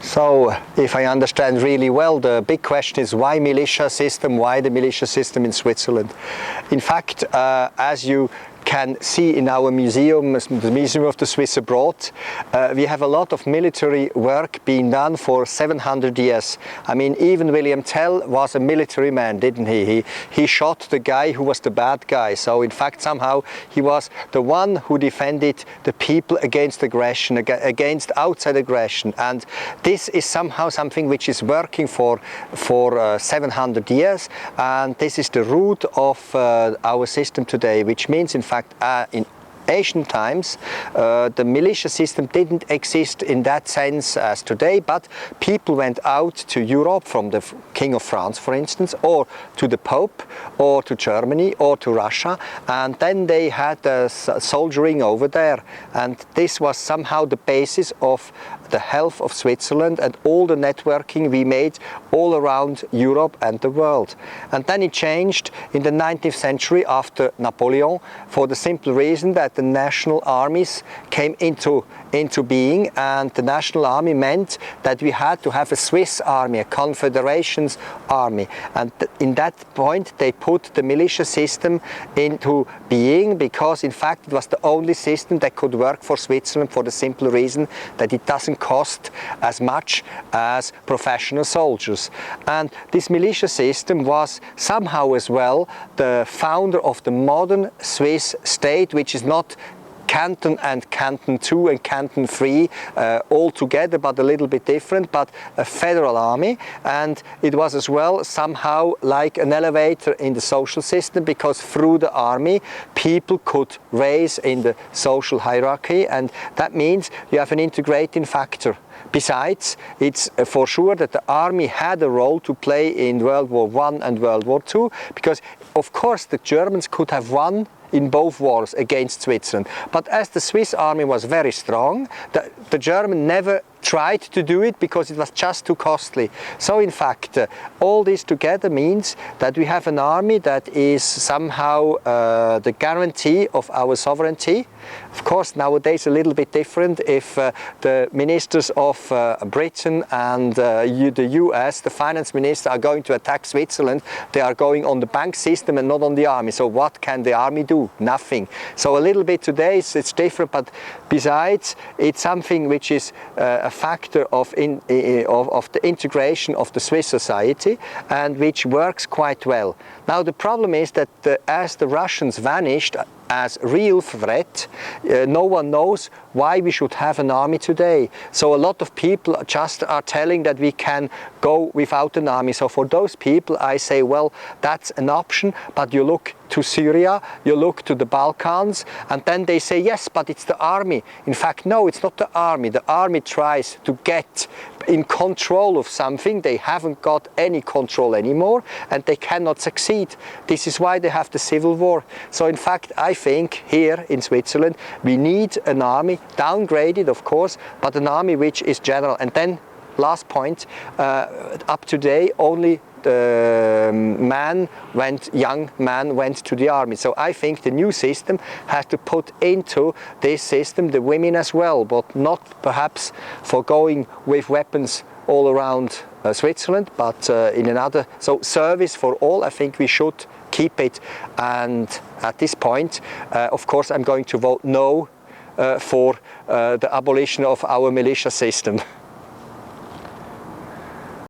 So, if I understand really well, the big question is why militia system, why the militia system in Switzerland? In fact, as you can see in our museum, the Museum of the Swiss Abroad, we have a lot of military work being done for 700 years. I mean, even William Tell was a military man, didn't he? He shot the guy who was the bad guy. So in fact, somehow he was the one who defended the people against aggression, against outside aggression. And this is somehow something which is working for 700 years. And this is the root of our system today, which means in fact in ancient times, the militia system didn't exist in that sense as today, but people went out to Europe, from the King of France, for instance, or to the Pope, or to Germany, or to Russia, and then they had soldiering over there. And this was somehow the basis of the health of Switzerland and all the networking we made all around Europe and the world. And then it changed in the 19th century after Napoleon, for the simple reason that the national armies came into being, and the national army meant that we had to have a Swiss army, a confederation's army. And in that point they put the militia system into being, because in fact it was the only system that could work for Switzerland, for the simple reason that it doesn't cost as much as professional soldiers. And this militia system was somehow as well the founder of the modern Swiss state, which is not Canton and Canton 2 and Canton 3 all together, but a little bit different, but a federal army. And it was as well somehow like an elevator in the social system, because through the army people could raise in the social hierarchy, and that means you have an integrating factor. Besides, it's for sure that the army had a role to play in World War I and World War II, because of course the Germans could have won in both wars against Switzerland. But as the Swiss army was very strong, the German never tried to do it because it was just too costly. So in fact, all this together means that we have an army that is somehow the guarantee of our sovereignty. Of course, nowadays a little bit different. If the ministers of Britain and the US, the finance minister, are going to attack Switzerland, they are going on the bank system and not on the army. So what can the army do? Nothing. So a little bit today it's different, but besides, it's something which is a factor of the integration of the Swiss society, and which works quite well. Now the problem is that as the Russians vanished as real threat, no one knows why we should have an army today. So a lot of people just are telling that we can go without an army. So for those people I say, well, that's an option, but you look to Syria, you look to the Balkans, and then they say, yes, but it's the army. In fact, no, it's not the army. The army tries to get in control of something. They haven't got any control anymore, and they cannot succeed. This is why they have the civil war. So in fact, I think here in Switzerland we need an army, downgraded of course, but an army which is general. And then last point, up to today only the young man went to the army. So I think the new system has to put into this system the women as well, but not perhaps for going with weapons all around Switzerland, but in another, so service for all. I think we should keep it. And at this point, of course, I'm going to vote no for the abolition of our militia system.